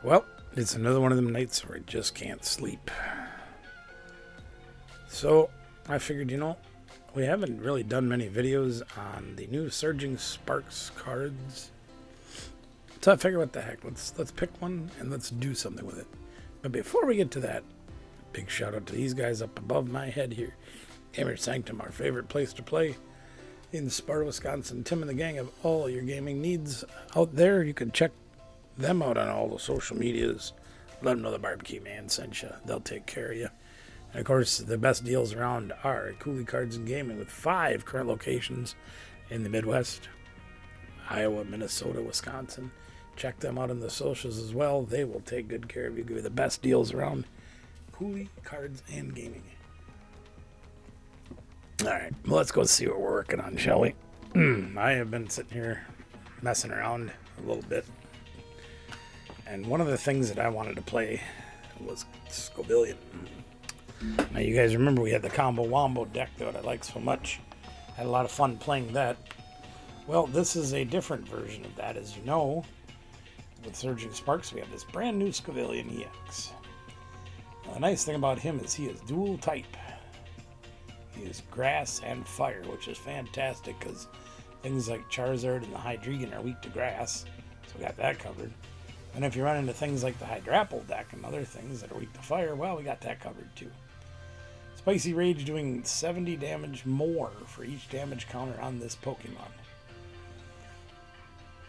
Well, it's another one of them nights where I just can't sleep. So I figured, we haven't really done many videos on the new Surging Sparks cards. So I figured, what the heck, let's pick one and let's do something with it. But before we get to that, big shout out to these guys up above my head here. Gamer Sanctum, our favorite place to play in Sparta, Wisconsin. Tim and the gang have all your gaming needs out there. You can check them out on all the social medias. Let them know the Barbecue Man sent you. They'll take care of you. And of course, the best deals around are Cooley Cards and Gaming, with 5 current locations in the Midwest: Iowa, Minnesota, Wisconsin. Check them out on the socials as well. They will take good care of you. Give you the best deals around. Cooley Cards and Gaming. All right, well, let's go see what we're working on, shall we? I have been sitting here messing around a little bit. And one of the things that I wanted to play was Scovillan. Now, you guys remember we had the Combo Wombo deck that I like so much. Had a lot of fun playing that. Well, this is a different version of that, as you know. With Surging Sparks, we have this brand new Scovillan EX. Now, the nice thing about him is he is dual type. He is grass and fire, which is fantastic because things like Charizard and the Hydreigon are weak to grass. So we got that covered. And if you run into things like the Hydrapple deck and other things that are weak to fire, well, we got that covered too. Spicy Rage doing 70 damage more for each damage counter on this Pokemon.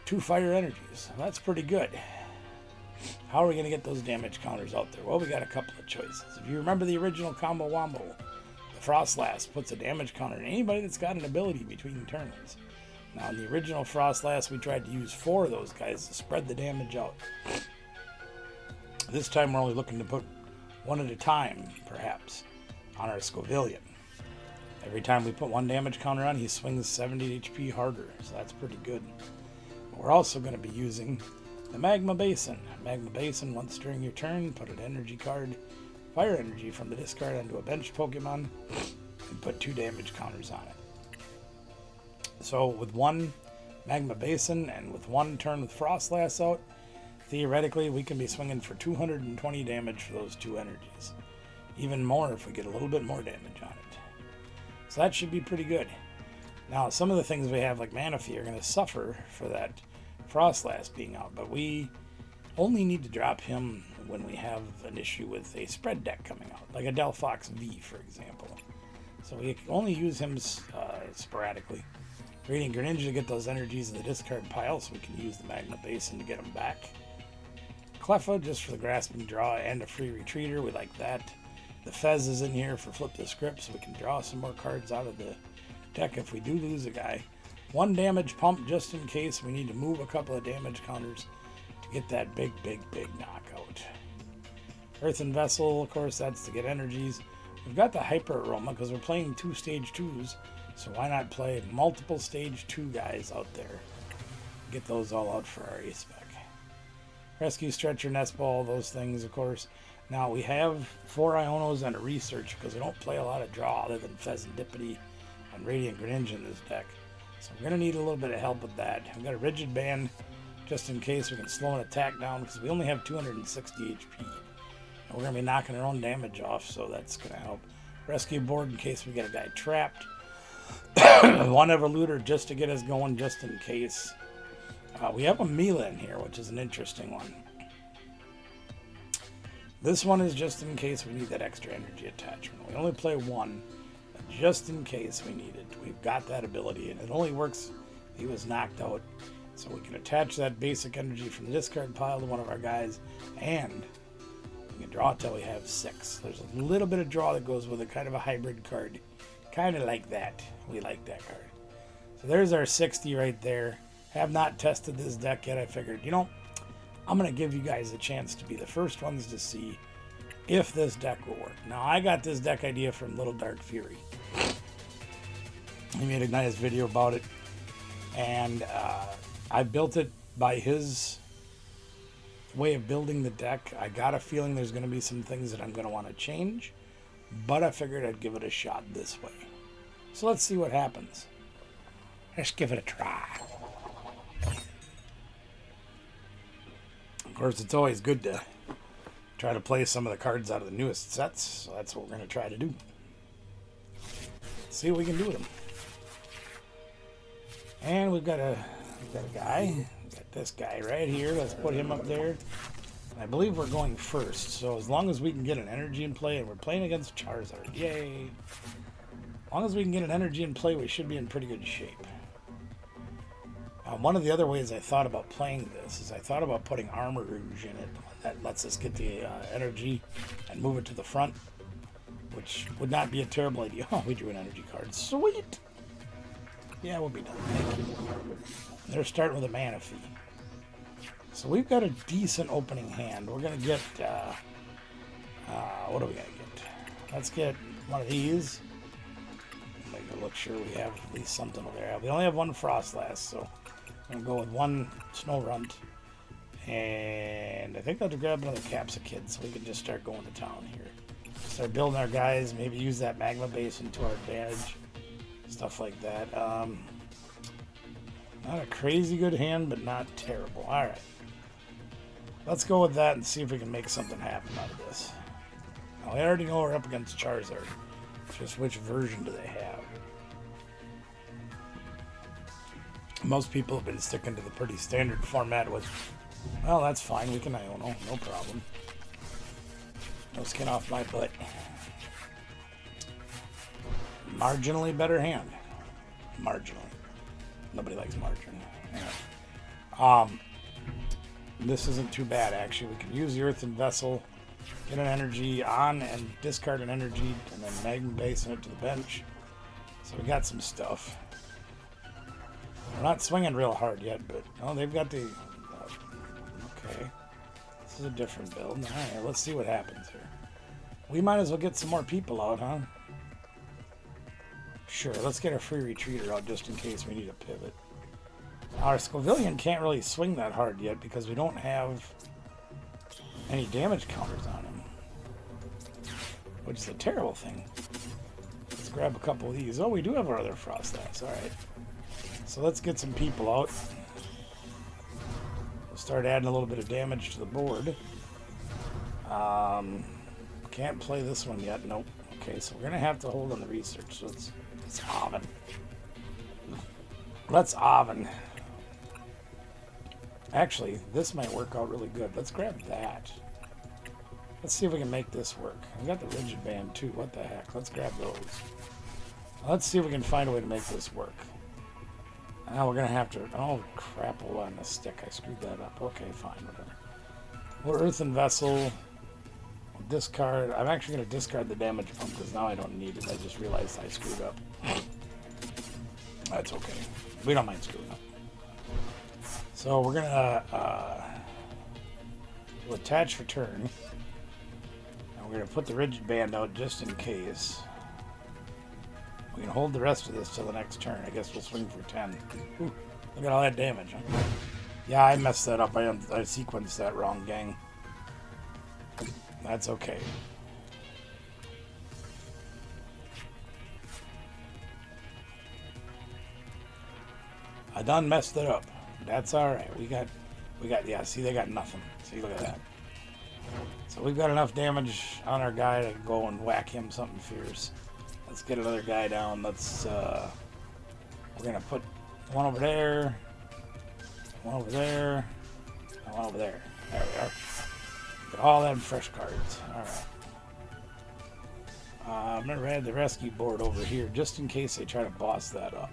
2 fire energies. That's pretty good. How are we going to get those damage counters out there? Well, we got a couple of choices. If you remember the original Combo Wombo, the Frostlass puts a damage counter on anybody that's got an ability between turns. Now, in the original Frostlass, we tried to use 4 of those guys to spread the damage out. This time, we're only looking to put 1 at a time, perhaps, on our Scovillan. Every time we put 1 damage counter on, he swings 70 HP harder, so that's pretty good. But we're also going to be using the Magma Basin. Magma Basin, once during your turn, put an energy card, fire energy from the discard onto a bench Pokemon, and put 2 damage counters on it. So with 1 Magma Basin and with 1 turn with Frostlass out, theoretically we can be swinging for 220 damage for those 2 energies. Even more if we get a little bit more damage on it. So that should be pretty good. Now, some of the things we have, like Manaphy, are going to suffer for that Frostlass being out, but we only need to drop him when we have an issue with a spread deck coming out, like a Delphox V, for example. So we can only use him sporadically. Radiant Greninja to get those energies in the discard pile, so we can use the Magma Basin to get them back. Cleffa just for the grasping draw and a free retreater, we like that. The Fez is in here for flip the script, so we can draw some more cards out of the deck if we do lose a guy. 1 damage pump just in case we need to move a couple of damage counters to get that big knockout. Earthen Vessel, of course, that's to get energies. We've got the Hyper Aroma because we're playing 2 stage 2s, so why not play multiple stage 2 guys out there? Get those all out for our A-Spec. Rescue Stretcher, Nest Ball, those things, of course. Now, we have 4 Ionos and a Research because we don't play a lot of draw other than Pheasantipity and Radiant Greninja in this deck. So we're going to need a little bit of help with that. We've got a Rigid Band just in case we can slow an attack down because we only have 260 HP. And we're going to be knocking our own damage off, so that's going to help. Rescue Board in case we get a guy trapped. 1 Evoluter just to get us going, just in case. We have a Mila in here, which is an interesting one. This one is just in case we need that extra energy attachment. We only play 1, but just in case we need it. We've got that ability, and it only works if he was knocked out. So we can attach that basic energy from the discard pile to one of our guys, and we can draw till we have 6. There's a little bit of draw that goes with it, kind of a hybrid card. Kind of like that. We like that card. So there's our 60 right there. Have not tested this deck yet. I figured, I'm going to give you guys a chance to be the first ones to see if this deck will work. Now, I got this deck idea from Little Dark Fury. He made a nice video about it. And I built it by his way of building the deck. I got a feeling there's going to be some things that I'm going to want to change. But I figured I'd give it a shot this way. So let's see what happens. Let's give it a try. Of course, it's always good to try to play some of the cards out of the newest sets, so that's what we're going to try to do. Let's see what we can do with them. And we've got a guy. We've got this guy right here. Let's put him up there. I believe we're going first, so as long as we can get an energy in play, and we're playing against Charizard, yay! As long as we can get an energy in play, we should be in pretty good shape. One of the other ways I thought about playing this is I thought about putting Armor Rouge in it. That lets us get the energy and move it to the front, which would not be a terrible idea. Oh, we drew an energy card. Sweet! Yeah, we'll be done. Thank you. They're starting with a Manaphy. So we've got a decent opening hand. We're going to get... what do we got to get? Let's get one of these. Make it look sure we have at least something over there. We only have one Frostlass, so I'm going to go with one Snorunt. And I think I'll have to grab another Capsakid so we can just start going to town here. Start building our guys, maybe use that Magma Basin to our advantage. Stuff like that. Not a crazy good hand, but not terrible. Alright. Let's go with that and see if we can make something happen out of this. Now, I already know we're up against Charizard. Just which version do they have? Most people have been sticking to the pretty standard format with, well, that's fine. We can Iono. No problem. No skin off my butt. Marginally better hand. Marginally. Nobody likes margin. Anyway. This isn't too bad, actually. We can use the Earthen Vessel, get an energy on, and discard an energy, and then Magma Basin it to the bench. So we got some stuff. We're not swinging real hard yet, but... Oh, they've got the... okay. This is a different build. Alright, let's see what happens here. We might as well get some more people out, huh? Sure, let's get a free retreater out just in case we need a pivot. Our Scovillan can't really swing that hard yet because we don't have any damage counters on him, which is a terrible thing. Let's grab a couple of these. Oh, we do have our other Frostlass. Alright. So let's get some people out. We'll start adding a little bit of damage to the board. Can't play this one yet. Nope. Okay, so we're going to have to hold on the research. So let's Oven. Let's Oven. Actually, this might work out really good. Let's grab that. Let's see if we can make this work. We got the Rigid Band too. What the heck? Let's grab those. Let's see if we can find a way to make this work. Now we're going to have to... Oh, crap. Hold on a stick. I screwed that up. Okay, fine. Whatever. We're Earthen Vessel. We'll discard... I'm actually going to discard the damage pump because now I don't need it. I just realized I screwed up. That's okay. We don't mind screwing up. So we're going to... we'll attach for turn. And we're going to put the Rigid Band out just in case. We can hold the rest of this till the next turn. I guess we'll swing for 10. Ooh, look at all that damage, huh? Yeah, I messed that up. I sequenced that wrong, gang. That's okay. I done messed it up. That's alright. We got, yeah, see, they got nothing. See, look at that. So we've got enough damage on our guy to go and whack him something fierce. Let's get another guy down. Let's, we're going to put one over there, one over there, and one over there. There we are. Get all them fresh cards. Alright. I'm going to add the rescue board over here just in case they try to boss that up.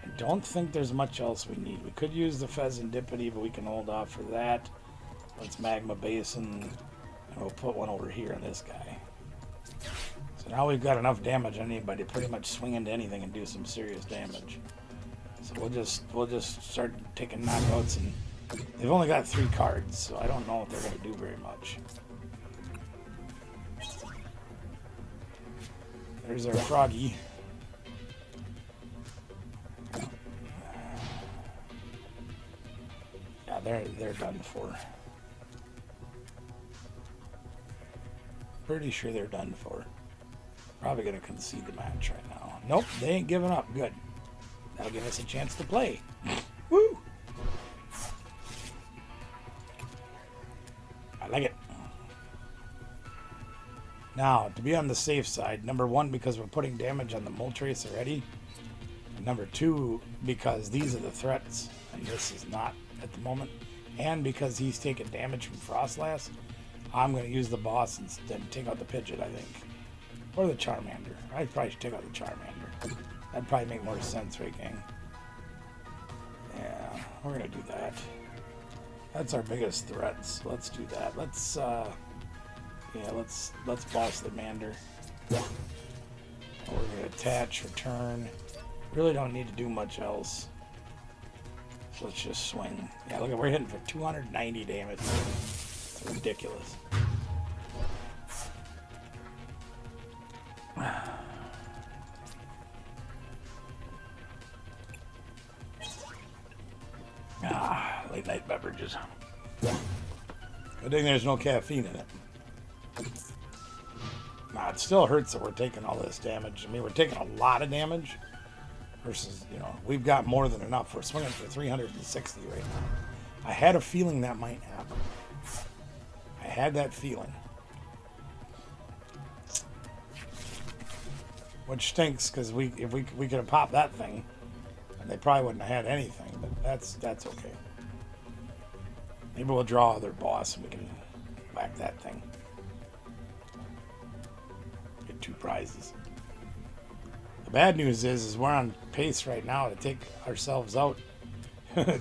I don't think there's much else we need. We could use the Pheasantipity, but we can hold off for that. Let's Magma Basin, and we'll put one over here on this guy. So now we've got enough damage on anybody to pretty much swing into anything and do some serious damage. So we'll just start taking knockouts, and they've only got 3 cards, so I don't know if they're going to do very much. There's our Froggy. Yeah, they're done for. Pretty sure they're done for. Probably going to concede the match right now. Nope, they ain't giving up. Good. That'll give us a chance to play. Woo! like it. Now, to be on the safe side, number one, because we're putting damage on the Moltres already. And number two, because these are the threats, and this is not at the moment. And because he's taking damage from Frostlass, I'm going to use the boss instead and take out the Pidgeot, I think. Or the Charmander. I probably should take out the Charmander. That'd probably make more sense, right, gang? Yeah, we're going to do that. That's our biggest threat, so let's do that. Let's boss the Mander. We're going to attach, return. Really don't need to do much else. So let's just swing. Yeah, look at, we're hitting for 290 damage. It's ridiculous. Late night beverages. Good thing there's no caffeine in it. Nah, it still hurts that we're taking all this damage. I mean, we're taking a lot of damage versus, you know, we've got more than enough. We're swinging for 360 right now. I had a feeling that might happen. I had that feeling. Which stinks, because if we could have popped that thing, and they probably wouldn't have had anything, but that's okay. Maybe we'll draw other boss and we can whack that thing. Get 2 prizes. The bad news is we're on pace right now to take ourselves out.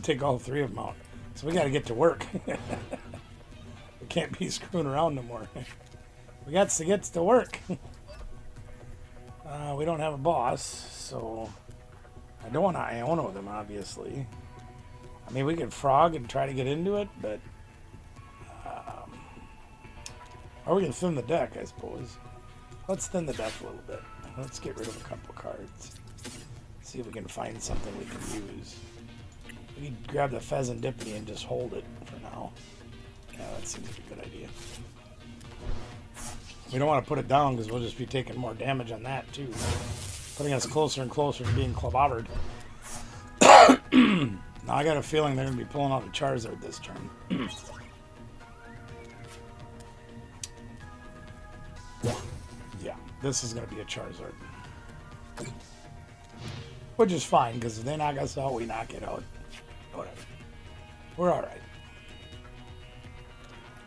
Take all 3 of them out. So we got to get to work. We can't be screwing around no more. We got to get to work. We don't have a boss, so I don't want to Iono them, obviously. I mean, we could frog and try to get into it, but... or we can thin the deck, I suppose. Let's thin the deck a little bit. Let's get rid of a couple cards. See if we can find something we can use. We can grab the Pheasantipity and just hold it for now. Yeah, that seems like a good idea. We don't want to put it down because we'll just be taking more damage on that too. Putting us closer and closer to being clobbered. Now I got a feeling they're going to be pulling out the Charizard this turn. Yeah, this is going to be a Charizard. Which is fine, because if they knock us out, we knock it out. Whatever. We're alright.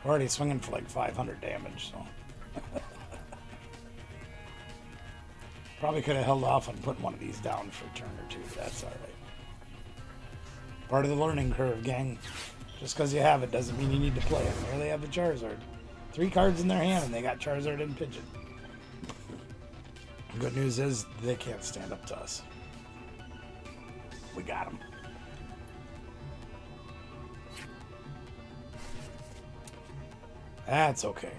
We're already swinging for like 500 damage, so... Probably could have held off on putting one of these down for a turn or two, but that's alright. Part of the learning curve, gang. Just because you have it doesn't mean you need to play it. There they have the Charizard. 3 cards in their hand and they got Charizard and Pidgeot. The good news is they can't stand up to us. We got them. That's okay.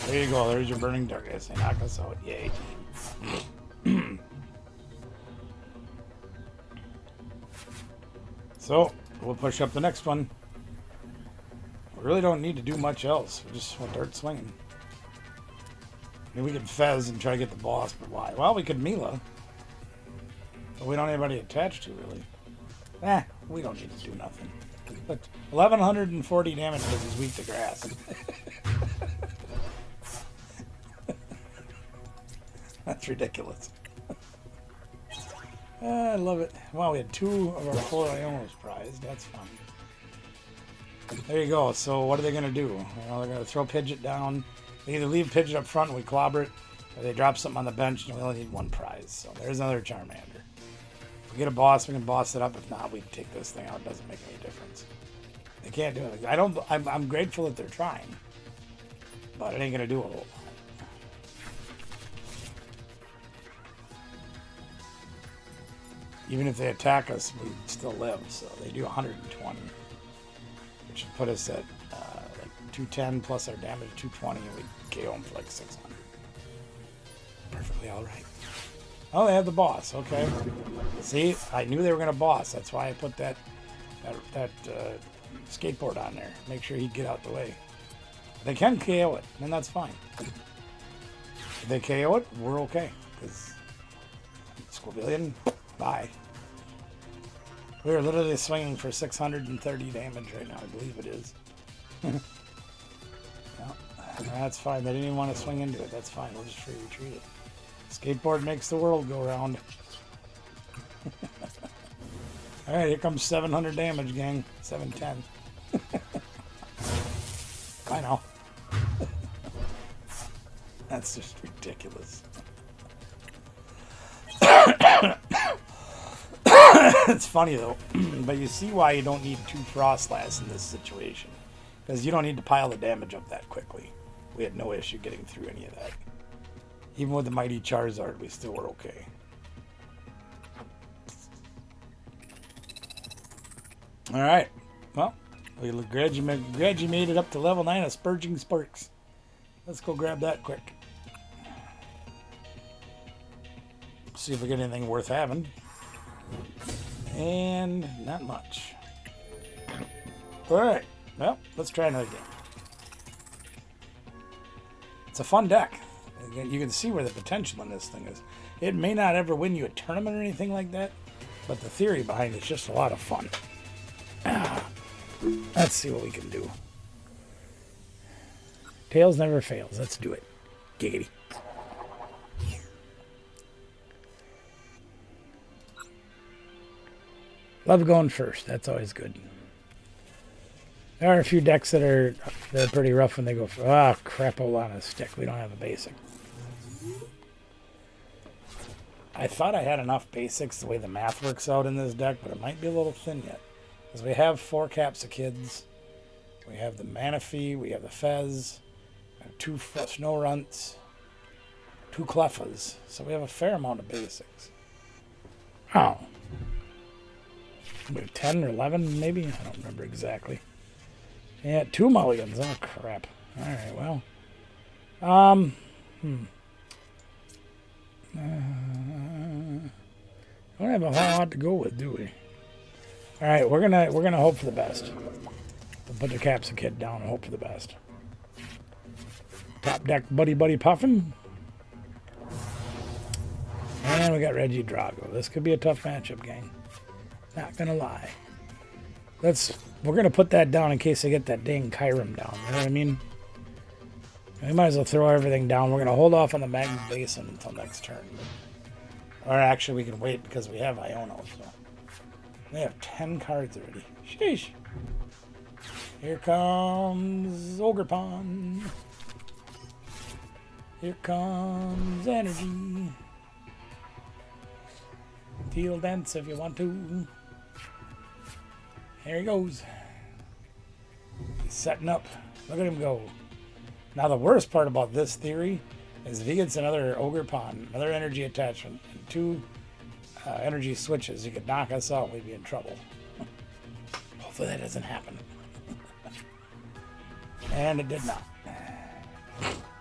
There you go. There's your Burning Darkness. They knock us out. Yay, team. So, we'll push up the next one. We really don't need to do much else. We just want to start swinging. I mean, we could Fez and try to get the boss, but why? Well, we could Mila. But we don't have anybody attached to, really. We don't need to do nothing. But 1,140 damage because he's weak to grass. That's ridiculous. I love it. Wow, we had 2 of our 4 Ionos prized. That's fun. There you go. So what are they going to do? Well, they're going to throw Pidgeot down. They either leave Pidgeot up front and we clobber it, or they drop something on the bench and we only need 1 prize. So there's another Charmander. If we get a boss, we can boss it up. If not, we take this thing out. It doesn't make any difference. They can't do it. I'm grateful that they're trying, but it ain't going to do a whole lot. Even if they attack us, we still live. So they do 120, which would put us at like 210 plus our damage 220, and we KO them for like 600. Perfectly all right. Oh, they have the boss. Okay. See, I knew they were going to boss. That's why I put that skateboard on there. Make sure he'd get out the way. They can KO it, and that's fine. If they KO it, we're okay. Because Scovillan, bye. We are literally swinging for 630 damage right now. I believe it is. No, that's fine. They didn't even want to swing into it. That's fine. We'll just free retreat it. Skateboard makes the world go round. Alright, here comes 700 damage, gang. 710. I know. That's just ridiculous. It's funny though, but you see why you don't need 2 Frostlass in this situation. Because you don't need to pile the damage up that quickly. We had no issue getting through any of that. Even with the Mighty Charizard, we still were okay. Alright. Well, we're glad you made it up to level 9 of Spurging Sparks. Let's go grab that quick. See if we get anything worth having. And not much. Alright. Well, let's try another game. It's a fun deck. You can see where the potential in this thing is. It may not ever win you a tournament or anything like that, but the theory behind it's just a lot of fun. Let's see what we can do. Tails never fails. Let's do it. Giggity. Love going first. That's always good. There are a few decks that are pretty rough when they go for... Ah, crap-o on a stick. We don't have a basic. I thought I had enough basics the way the math works out in this deck, but it might be a little thin yet. Because we have 4 Capsikids. We have the Manaphy. We have the Fez. We have 2 Snow Runts. 2 Cleffas. So we have a fair amount of basics. Oh. We have 10 or 11 maybe? I don't remember exactly. Yeah, 2 mulligans. Oh, crap. Alright, well. I don't have a whole lot to go with, do we? Alright, we're gonna hope for the best. We'll put the Capsicid down and hope for the best. Top deck Buddy Puffin. And we got Reggie Drago. This could be a tough matchup, gang. Not gonna lie. We're gonna put that down in case they get that dang Kyurem down. You know what I mean? We might as well throw everything down. We're gonna hold off on the Magma Basin until next turn. Or actually, we can wait because we have Iono. So they have 10 cards already. Sheesh. Here comes Ogerpon. Here comes Energy. Field Dance if you want to. Here he goes. He's setting up. Look at him go. Now the worst part about this theory is if he gets another Ogerpon, another energy attachment, and 2 energy switches, he could knock us out. We'd be in trouble. Hopefully that doesn't happen. And it did not.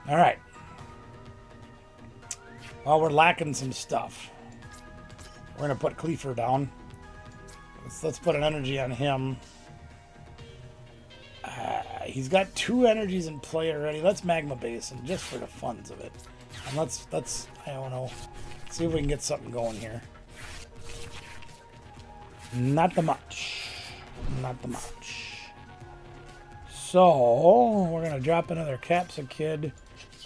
Alright. Well, we're lacking some stuff. We're going to put Cleaver down. Let's put an energy on him. He's got 2 energies in play already. Let's Magma Basin just for the funs of it. And let's I don't know, see if we can get something going here. Not the much. Not the much. So, we're going to drop another Capsicid.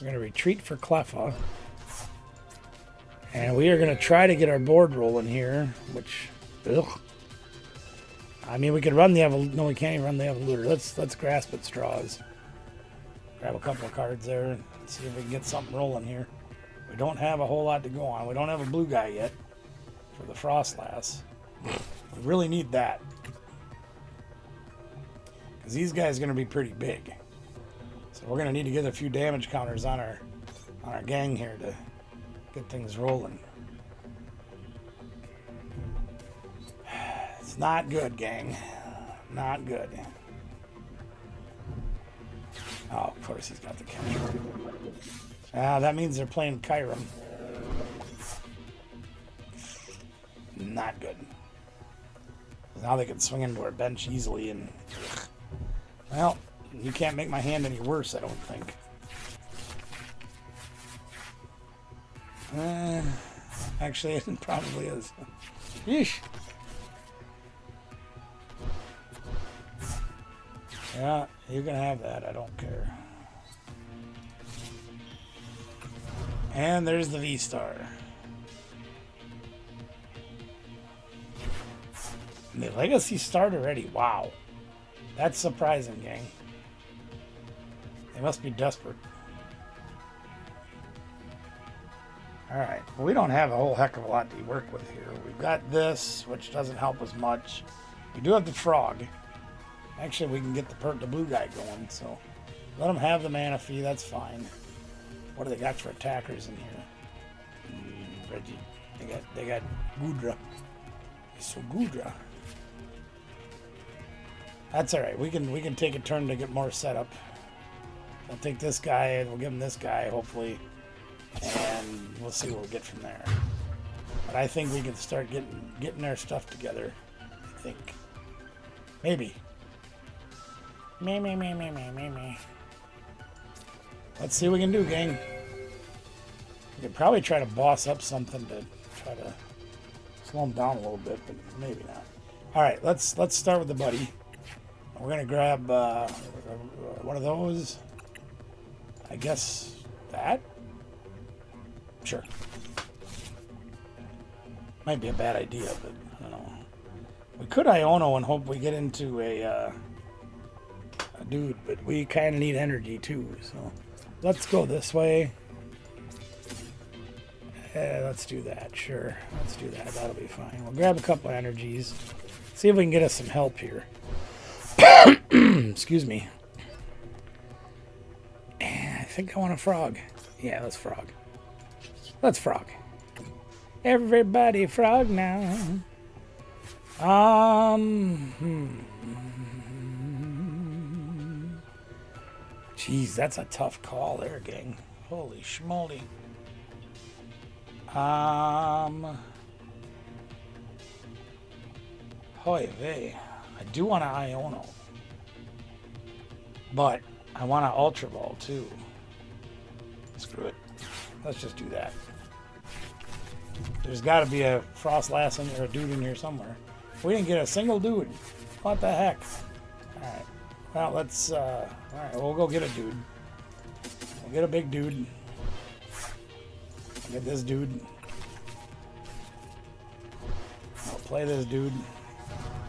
We're going to retreat for Cleffa. And we are going to try to get our board rolling here, which, ugh. I mean, we could run the no, we can't even run the Evolutor. Let's grasp at straws. Grab a couple of cards there and see if we can get something rolling here. We don't have a whole lot to go on. We don't have a blue guy yet for the Frostlass. We really need that. Because these guys are going to be pretty big. So we're going to need to get a few damage counters on our gang here to get things rolling. It's not good, gang. Not good. Oh, of course he's got the catcher. That means they're playing Kyurem. Not good. Now they can swing into our bench easily and... Well, you can't make my hand any worse, I don't think. Actually, it probably is. Yeesh. Yeah, you can have that. I don't care. And there's the V-Star. And the Legacy start already. Wow. That's surprising, gang. They must be desperate. Alright, well, we don't have a whole heck of a lot to work with here. We've got this, which doesn't help us much. We do have the frog. Actually, we can get the blue guy going, so let them have the mana fee, that's fine. What do they got for attackers in here? Reggie. They got Gudra. So Gudra. That's alright. We can take a turn to get more setup. I'll take this guy, we'll give him this guy, hopefully. And we'll see what we get from there. But I think we can start getting our stuff together. I think. Maybe. Me. Let's see what we can do, gang. We could probably try to boss up something to try to slow him down a little bit, but maybe not. Alright, let's start with the buddy. We're gonna grab one of those. I guess that? Sure. Might be a bad idea, but I don't know. We could Iono and hope we get into a dude, but we kind of need energy too, so let's go this way. Let's do that, sure. Let's do that, that'll be fine. We'll grab a couple of energies. See if we can get us some help here. Excuse me. I think I want a frog. Yeah, let's frog. Let's frog. Everybody frog now. Jeez, that's a tough call there, gang. Holy schmoly. Hoy vey. I do want an Iono. But I want an Ultra Ball too. Screw it. Let's just do that. There's got to be a Frost Lass in there, or a dude in here somewhere. We didn't get a single dude. What the heck? Alright. Well, let's, alright, we'll go get a dude. We'll get a big dude. Get this dude. I'll play this dude.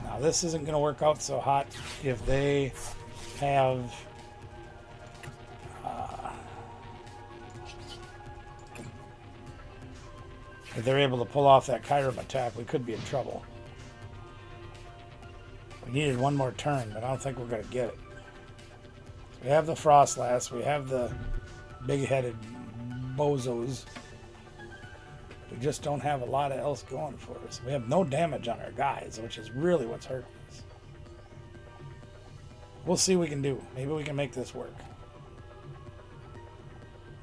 Now, this isn't going to work out so hot if they have... if they're able to pull off that Kyurem attack, we could be in trouble. We needed one more turn, but I don't think we're going to get it. We have the Frost Lass, we have the big-headed bozos. We just don't have a lot of else going for us. We have no damage on our guys, which is really what's hurting us. We'll see what we can do. Maybe we can make this work.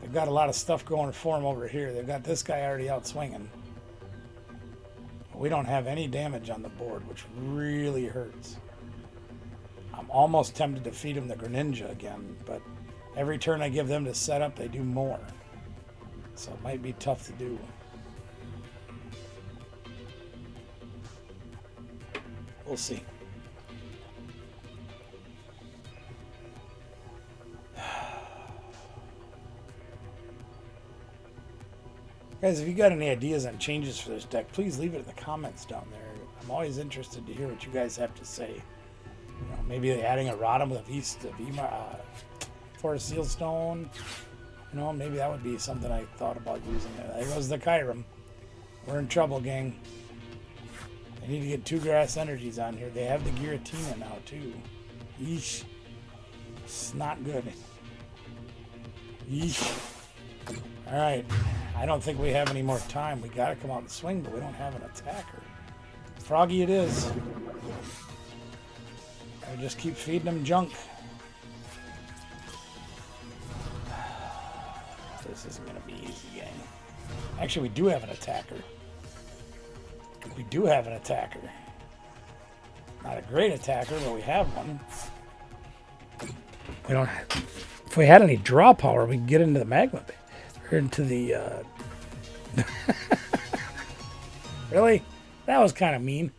They've got a lot of stuff going for them over here. They've got this guy already out swinging. We don't have any damage on the board, which really hurts. I'm almost tempted to feed them the Greninja again, but every turn I give them to set up, they do more. So it might be tough to do. We'll see. Guys, if you got any ideas on changes for this deck, please leave it in the comments down there. I'm always interested to hear what you guys have to say. You know, maybe adding a Rotom with a Forest Sealstone. You know, maybe that would be something I thought about using. There goes the Kyurem. We're in trouble, gang. They need to get 2 grass energies on here. They have the Giratina now, too. Yeesh. It's not good. Yeesh. Alright. I don't think we have any more time. We gotta come out and swing, but we don't have an attacker. Froggy it is. I just keep feeding them junk. This isn't gonna be easy, gang. Actually, we do have an attacker. We do have an attacker. Not a great attacker, but we have one. We don't have, if we had any draw power, we could get into the magma pit. Or into the really? That was kind of mean.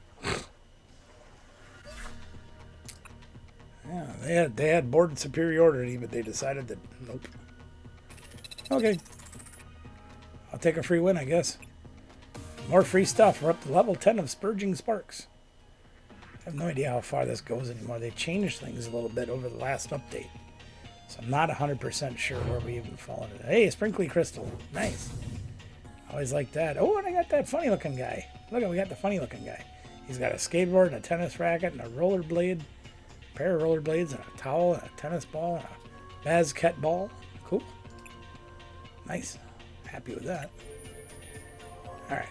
Yeah, they had board superiority, but they decided that nope. Okay. I'll take a free win, I guess. More free stuff. We're up to level 10 of Spurging Sparks. I have no idea how far this goes anymore. They changed things a little bit over the last update. So I'm not 100% sure where we even fall into that. Hey, a sprinkly crystal. Nice. Always like that. Oh, and I got that funny looking guy. Look, we got the funny looking guy. He's got a skateboard and a tennis racket and a rollerblade, a pair of rollerblades and a towel and a tennis ball and a basket ball. Cool. Nice. Happy with that. All right.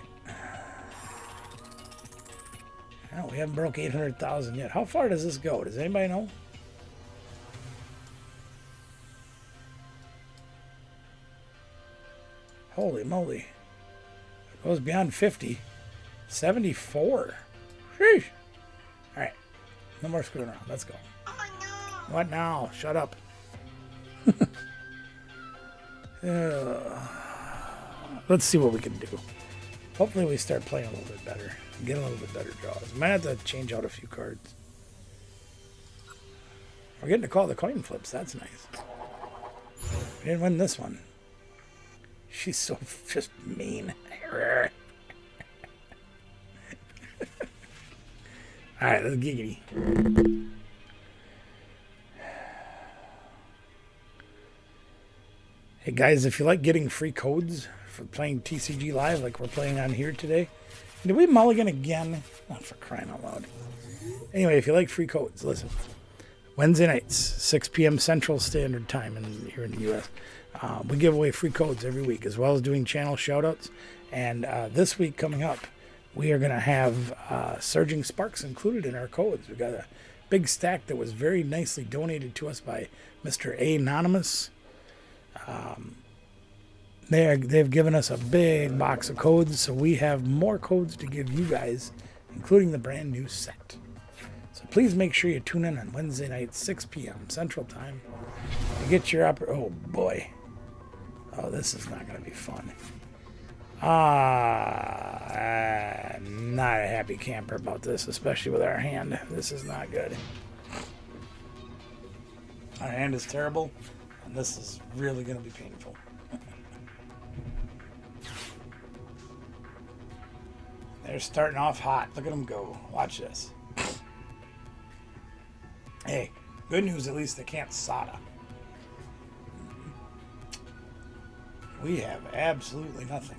Oh, we haven't broke 800,000 yet. How far does this go? Does anybody know? Holy moly. It goes beyond 50. 74. Sheesh. All right. No more screwing around. Let's go. Oh no. What now? Shut up. Let's see what we can do. Hopefully we start playing a little bit better. Get a little bit better draws. Might have to change out a few cards. We're getting to call the coin flips. That's nice. We didn't win this one. She's so just mean. Alright, let's giggity. Hey guys, if you like getting free codes for playing TCG Live like we're playing on here today, did we mulligan again? Not for crying out loud. Anyway, if you like free codes, listen. Wednesday nights, 6 p.m. Central Standard Time here in the U.S. We give away free codes every week, as well as doing channel shoutouts. And this week coming up, we are going to have Surging Sparks included in our codes. We've got a big stack that was very nicely donated to us by Mr. Anonymous. They've given us a big box of codes, so we have more codes to give you guys, including the brand new set. So please make sure you tune in on Wednesday night, 6 p.m. Central Time to get your upper... Oh, boy. Oh, this is not going to be fun. I'm not a happy camper about this, especially with our hand. This is not good. Our hand is terrible, and this is really going to be painful. They're starting off hot. Look at them go. Watch this. Hey, good news, at least they can't SATA. We have absolutely nothing.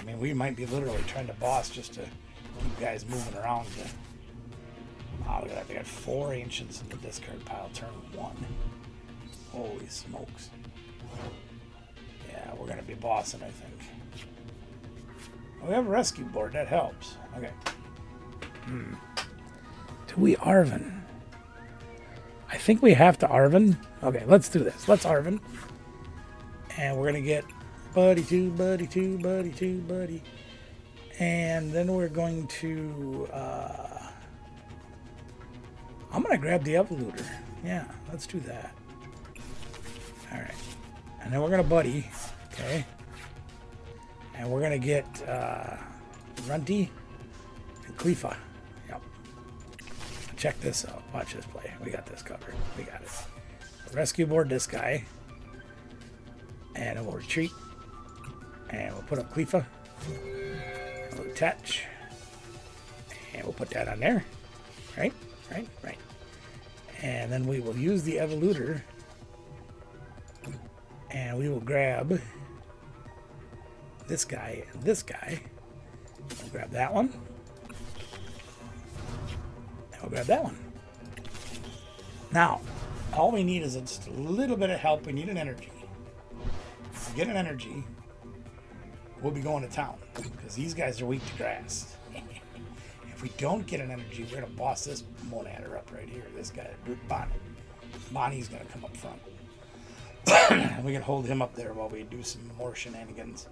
I mean, we might be literally trying to boss just to keep guys moving around. Oh, look at that. They got 4 ancients in the discard pile. Turn 1. Holy smokes. Yeah, we're going to be bossing, I think. We have a rescue board. That helps. Okay. Do we Arvin? I think we have to Arvin. Okay, let's do this. Let's Arvin. And we're going to get buddy 2, buddy 2, buddy 2, buddy. And then we're going to... I'm going to grab the Evoluter. Yeah, let's do that. All right. And then we're going to buddy. Okay. And we're going to get Runty and Clefa. Yep. Check this out. Watch this play. We got this covered. We got it. Rescue board this guy. And then we'll retreat. And we'll put up Clefa. We'll attach. And we'll put that on there. Right? Right? Right. And then we will use the Evoluter. And we will grab this guy and this guy. We'll grab that one. And we'll grab that one. Now, all we need is just a little bit of help. We need an energy. If we get an energy, we'll be going to town because these guys are weak to grass. If we don't get an energy, we're going to boss this monader up right here. This guy, Bonnie. Bonnie's going to come up front. We can hold him up there while we do some more shenanigans.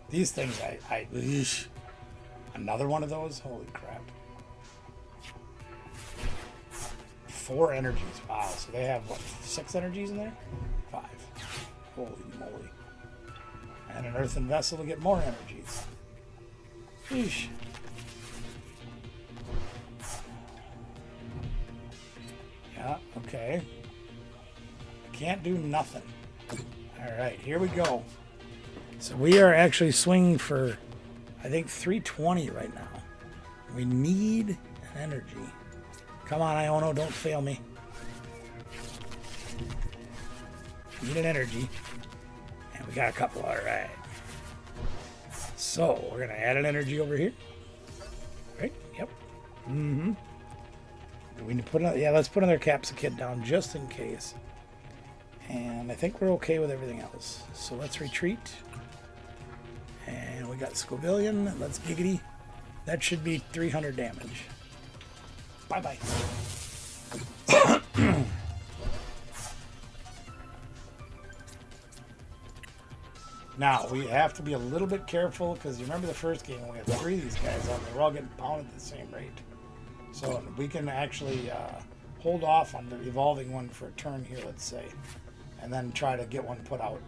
These things, another one of those? Holy crap. 4 energies. Wow, so they have, what, 6 energies in there? 5. Holy moly. And an earthen vessel to get more energies. Sheesh. Yeah, okay. Can't do nothing. All right, here we go. So we are actually swinging for, I think, 320 right now. We need an energy. Come on, Iono, don't fail me. Need an energy. And we got a couple, all right. So we're gonna add an energy over here. Right, yep. Mm-hmm. Do we need to put another, yeah, let's put another Capsa Kid down just in case. And I think we're okay with everything else. So let's retreat. And we got Scovillan. Let's giggity. That should be 300 damage. Bye-bye. Now, we have to be a little bit careful because you remember the first game when we had 3 of these guys out, they were all getting pounded at the same rate. So we can actually hold off on the evolving one for a turn here, let's say, and then try to get one put out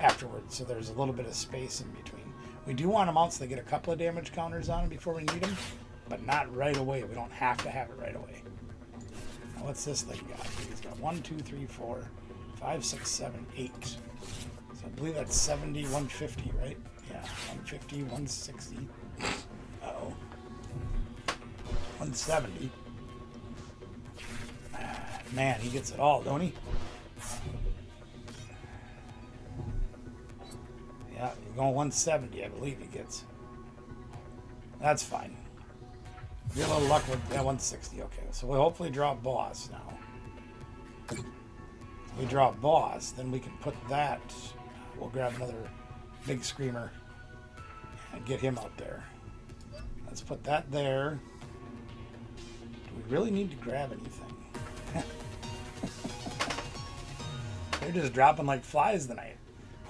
afterwards so there's a little bit of space in between. We do want them out so they get a couple of damage counters on them before we need them, but not right away. We don't have to have it right away. Now, what's this thing got? He's got 1, 2, 3, 4, 5, 6, 7, 8. So I believe that's 70, 150, right? Yeah, 150, 160. Uh-oh. 170. Man, he gets it all, don't he? Yeah, you're going 170, I believe he gets. That's fine. Get a little luck with 160. Okay, so we'll hopefully draw a boss now. If we draw a boss, then we can put that. We'll grab another big screamer and get him out there. Let's put that there. Do we really need to grab anything? They're just dropping like flies tonight.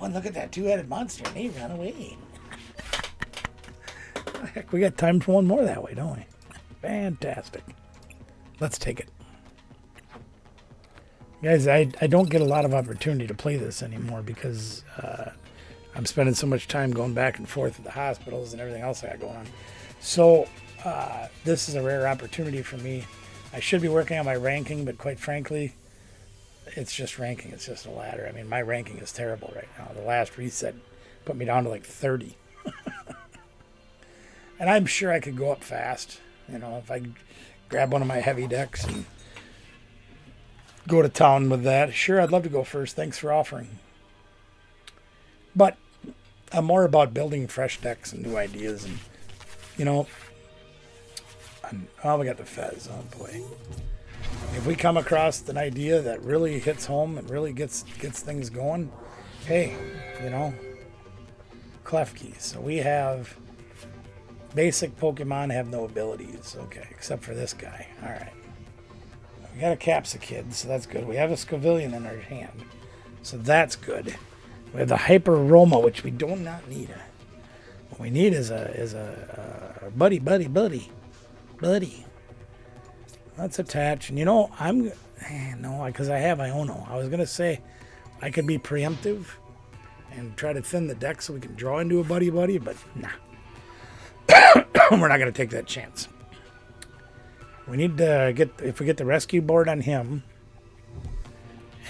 Oh, and look at that 2-headed monster, and he ran away. Heck, we got time for one more that way, don't we? Fantastic. Let's take it. Guys, I don't get a lot of opportunity to play this anymore because I'm spending so much time going back and forth at the hospitals and everything else I got going on. So this is a rare opportunity for me. I should be working on my ranking, but quite frankly, it's just ranking. It's just a ladder. I mean, my ranking is terrible right now. The last reset put me down to like 30. And I'm sure I could go up fast, you know, if I grab one of my heavy decks and go to town with that. Sure, I'd love to go first. Thanks for offering. But I'm more about building fresh decks and new ideas. And, you know, we got the Fez. Oh, boy. If we come across an idea that really hits home and really gets things going, hey, you know, Klefki. So we have basic Pokemon have no abilities. Okay, except for this guy. All right. We got a Capsa Kid, so that's good. We have a Scovillan in our hand, so that's good. We have the Hyper Roma, which we do not need. What we need is a buddy. Let's attach. And you know, no, because I have Iono. I was gonna say I could be preemptive and try to thin the deck so we can draw into a buddy, but nah. We're not gonna take that chance. We need to if we get the rescue board on him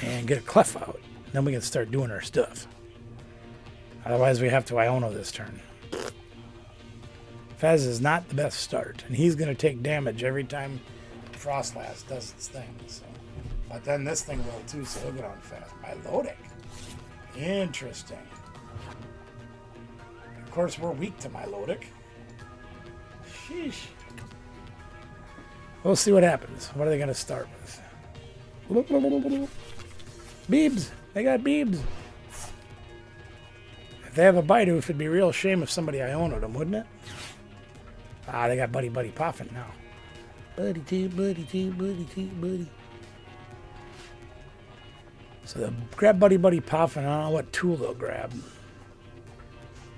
and get a Clef out, then we can start doing our stuff. Otherwise, we have to Iono this turn. Fez is not the best start, and he's going to take damage every time Frostlass does its thing. So. But then this thing will too, so he'll get on fast. Milotic. Interesting. Of course, we're weak to Milotic. Sheesh. We'll see what happens. What are they going to start with? Beebs. They got Beebs. If they have a Bidoof, it'd be a real shame if somebody Iono'd them, wouldn't it? Ah, they got Buddy Poffin now. Buddy. So they'll grab Buddy Poffin. I don't know what tool they'll grab.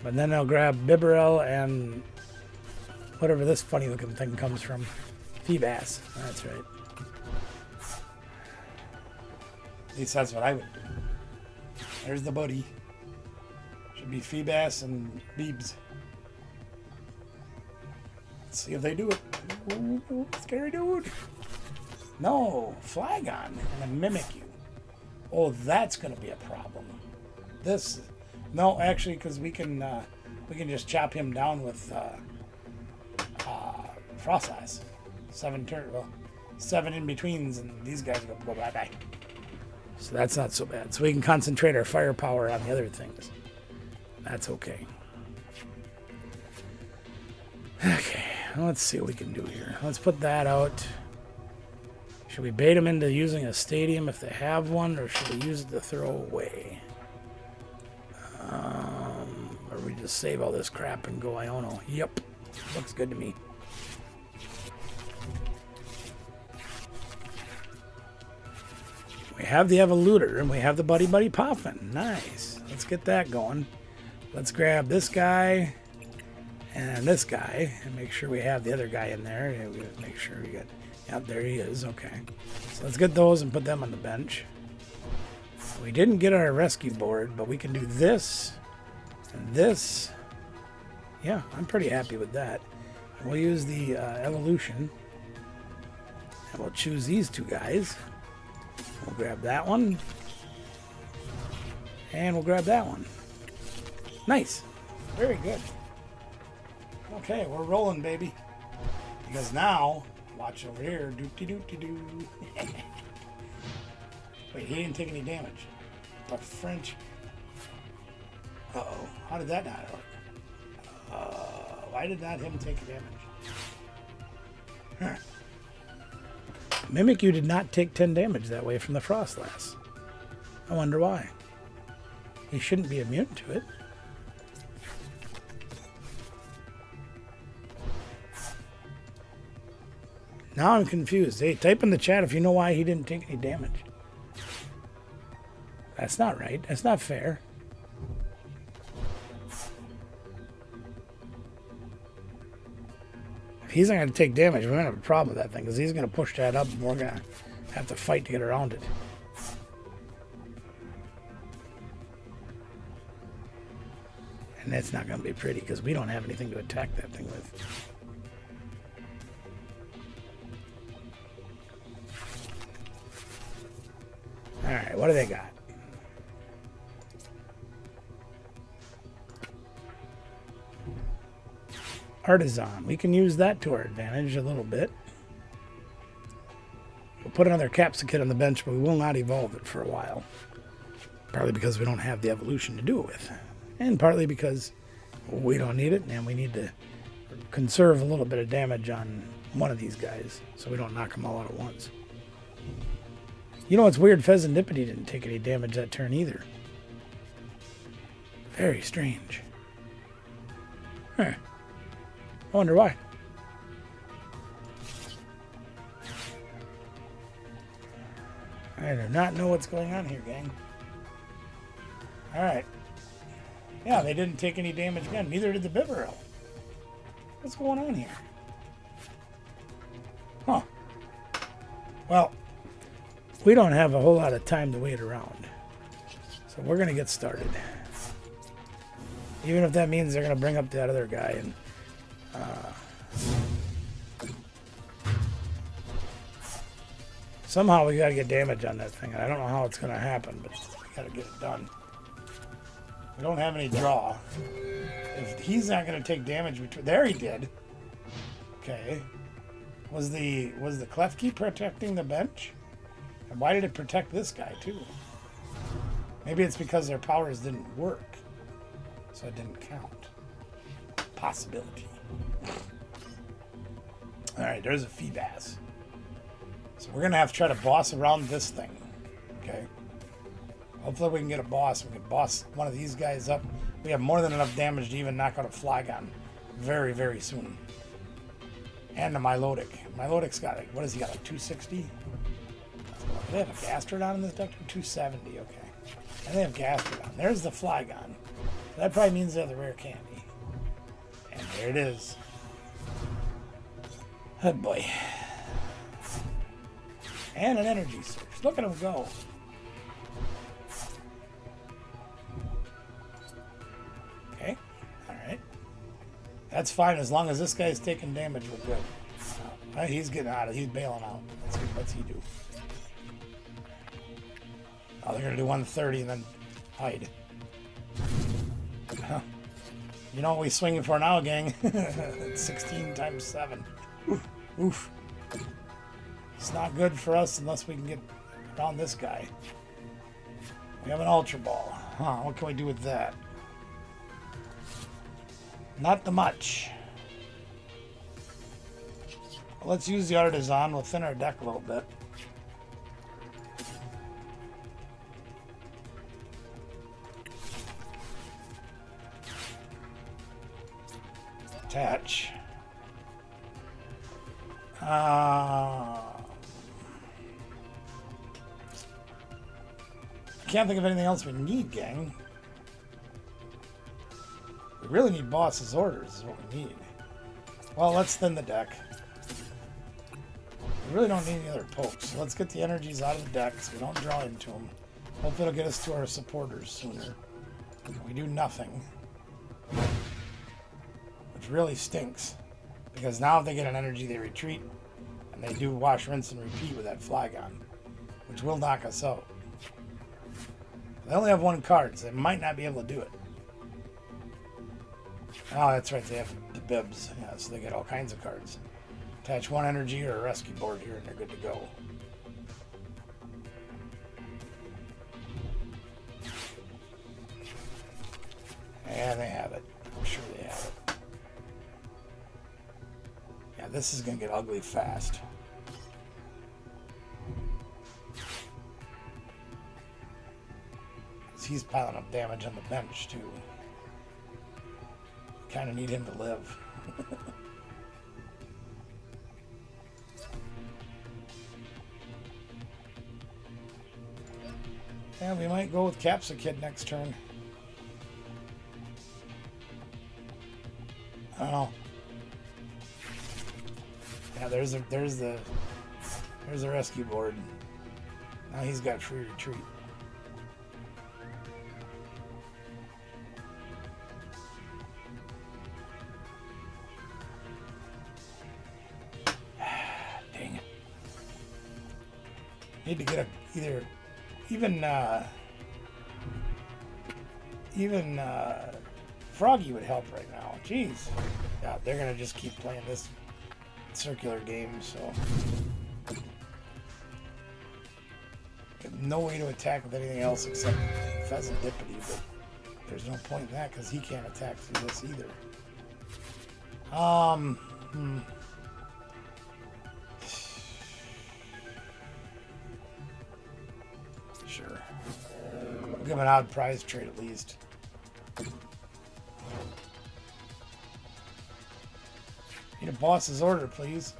But then they'll grab Bibarel and whatever this funny looking thing comes from. Feebas. That's right. At least that's what I would do. There's the buddy. Should be Feebas and Beebs. Let's see if they do it. Ooh, scary dude. No, Flagon and a Mimikyu. Oh, that's going to be a problem. This, no, actually, because we can just chop him down with Frost Eyes. 7 in betweens, and these guys go bye bye. So that's not so bad. So we can concentrate our firepower on the other things. That's okay. Okay, let's see what we can do here. Let's put that out. Should we bait them into using a stadium if they have one, or should we use it to throw away? Or we just save all this crap and go Iono? Yep, looks good to me. We have the Evolutor, and we have the Buddy Buddy Poffin. Nice. Let's get that going. Let's grab this guy and this guy and make sure we have the other guy in there. Yeah, we make sure we get... Yep, there he is. Okay. So let's get those and put them on the bench. We didn't get our rescue board, but we can do this and this. Yeah, I'm pretty happy with that. We'll use the evolution. And we'll choose these two guys. We'll grab that one. And we'll grab that one. Nice. Very good. Okay, we're rolling, baby. Because now, watch over here. Doop-de-doop-de-doo. Wait, he didn't take any damage. The French. Uh-oh. How did that not work? Why did not him take damage? Huh. Mimikyu did not take 10 damage that way from the Frostlass. I wonder why. He shouldn't be immune to it. Now I'm confused. Hey, type in the chat if you know why he didn't take any damage. That's not right. That's not fair. If he's not going to take damage, we're going to have a problem with that thing, because he's going to push that up and we're going to have to fight to get around it. And that's not going to be pretty, because we don't have anything to attack that thing with. Alright, what do they got? Artisan. We can use that to our advantage a little bit. We'll put another Capsicum on the bench, but we will not evolve it for a while. Partly because we don't have the evolution to do it with. And partly because we don't need it, and we need to conserve a little bit of damage on one of these guys, so we don't knock them all out at once. You know what's weird? Pheasantipity didn't take any damage that turn either. Very strange. Huh. I wonder why. I do not know what's going on here, gang. Alright. Yeah, they didn't take any damage again. Neither did the Bibarel. What's going on here? Huh. Well, we don't have a whole lot of time to wait around. So we're going to get started. Even if that means they're going to bring up that other guy and somehow we got to get damage on that thing. I don't know how it's going to happen, but we got to get it done. We don't have any draw. If he's not going to take damage between... There he did. Okay. Was the Klefki protecting the bench? And why did it protect this guy too? Maybe it's because their powers didn't work, so it didn't count. Possibility. Alright, there's a Feebas. So we're going to have to try to boss around this thing. Okay. Hopefully we can get a boss. We can boss one of these guys up. We have more than enough damage to even knock out a Flagon very, very soon. And the Milotic. Milotic's got, like, what has he got, like 260? Do they have a Gastrodon in this deck? 270, okay. And they have Gastrodon. There's the Flygon. So that probably means they're the rare candy. And there it is. Oh boy. And an energy source. Look at him go. Okay. Alright. That's fine as long as this guy's taking damage, we're good. He's getting out of, he's bailing out. Let's see, what's he doing? Oh, they're going to do 130 and then hide. Huh. You know what we swinging for now, gang? 16 times 7. Oof. Oof. It's not good for us unless we can get around this guy. We have an Ultra Ball. Huh, what can we do with that? Not the much. Well, let's use the Artisan. We'll thin our deck a little bit. Attach. I can't think of anything else we need, gang. We really need boss's orders is what we need. Well, let's thin the deck. We really don't need any other pokes. So let's get the energies out of the deck so we don't draw into them. Hope it'll get us to our supporters sooner. We do nothing. Which really stinks. Because now if they get an energy, they retreat. And they do wash, rinse, and repeat with that Flygon. Which will knock us out. They only have 1 card, so they might not be able to do it. Oh, that's right, they have the bibs. Yeah, so they get all kinds of cards. Attach 1 energy or a rescue board here, and they're good to go. And they have it. I'm sure they have it. Yeah, this is going to get ugly fast. He's piling up damage on the bench, too. Kind of need him to live. Yeah, we might go with Capsicid next turn. I don't know. Yeah, there's the rescue board. Now he's got free retreat. Dang it. Need to get even Froggy would help right now. Jeez. Yeah, they're gonna just keep playing this circular game, so no way to attack with anything else except Pheasantipity, but there's no point in that because he can't attack through this either. Sure. We'll give him an odd prize trade at least. Need a boss's order, please.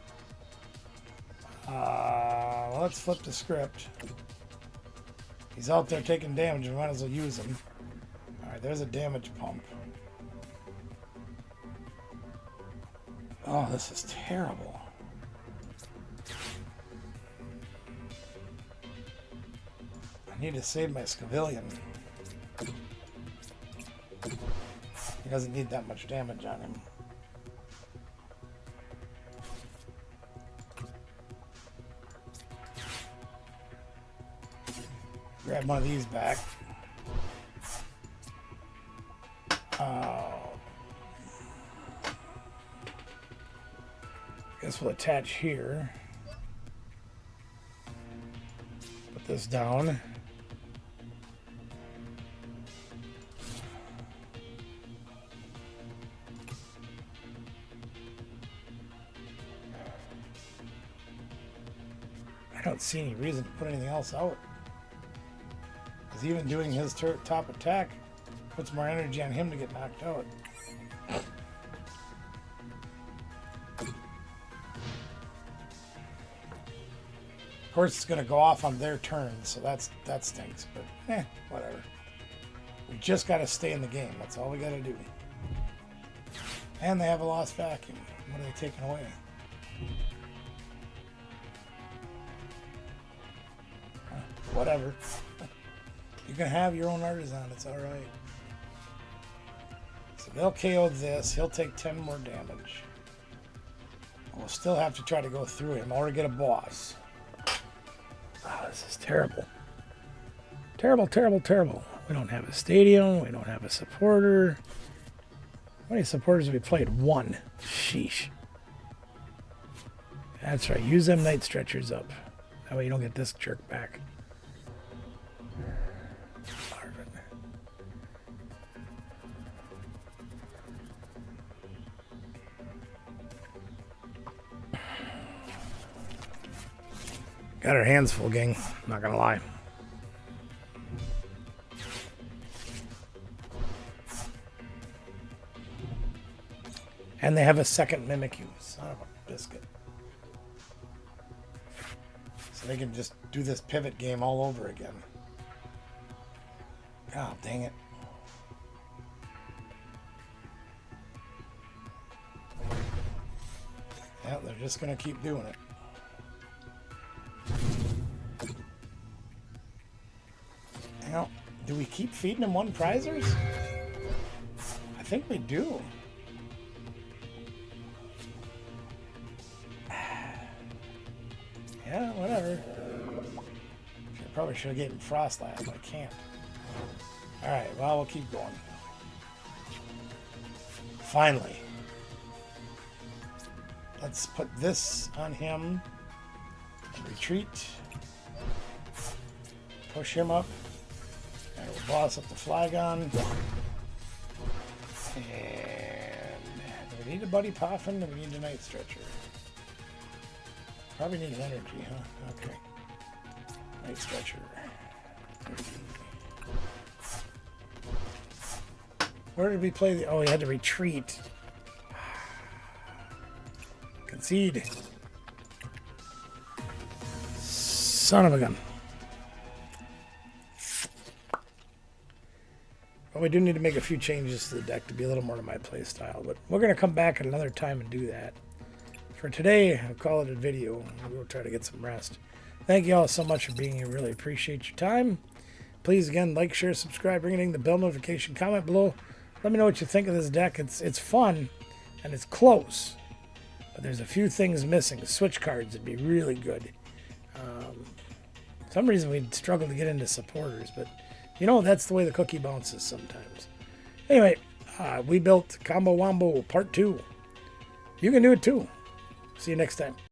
Let's flip the script. He's out there taking damage. We might as well use him. Alright, there's a damage pump. Oh, this is terrible. I need to save my Scovillan. He doesn't need that much damage on him. Grab one of these back. Guess we'll attach here. Put this down. I don't see any reason to put anything else out. Because even doing his top attack puts more energy on him to get knocked out. Of course, it's going to go off on their turn, so that stinks. But whatever. We just got to stay in the game. That's all we got to do. And they have a lost vacuum. What are they taking away? Whatever. You can have your own Artisan. It's all right. So they'll KO this. He'll take 10 more damage. We'll still have to try to go through him or get a boss. Oh, this is terrible. Terrible, terrible, terrible. We don't have a stadium. We don't have a supporter. How many supporters have we played? One. Sheesh. That's right. Use them night stretchers up. That way you don't get this jerk back. Got our hands full, gang. Not gonna lie. And they have a second Mimikyu. Son of a biscuit. So they can just do this pivot game all over again. God dang it. Yeah, they're just gonna keep doing it. Now, do we keep feeding them one prizers? I think we do. Yeah, whatever. I probably should have given him Frost Last, but I can't. Alright, well, we'll keep going. Finally. Let's put this on him. Retreat. Push him up. And we'll boss up the Flygon. And do we need a Buddy Poffin or do we need a Night Stretcher? Probably need an energy, huh? Okay. Night Stretcher. Where did we play the... Oh, we had to retreat. Concede. Son of a gun. Well, we do need to make a few changes to the deck to be a little more to my play style, but we're going to come back at another time and do that. For today, I'll call it a video. We'll try to get some rest. Thank you all so much for being here. Really appreciate your time. Please, again, like, share, subscribe, ring the bell notification, comment below. Let me know what you think of this deck. It's fun, and it's close. But there's a few things missing. Switch cards would be really good. For some reason, we'd struggle to get into supporters, but, you know, that's the way the cookie bounces sometimes. Anyway, we built Combo Wombo Part 2. You can do it, too. See you next time.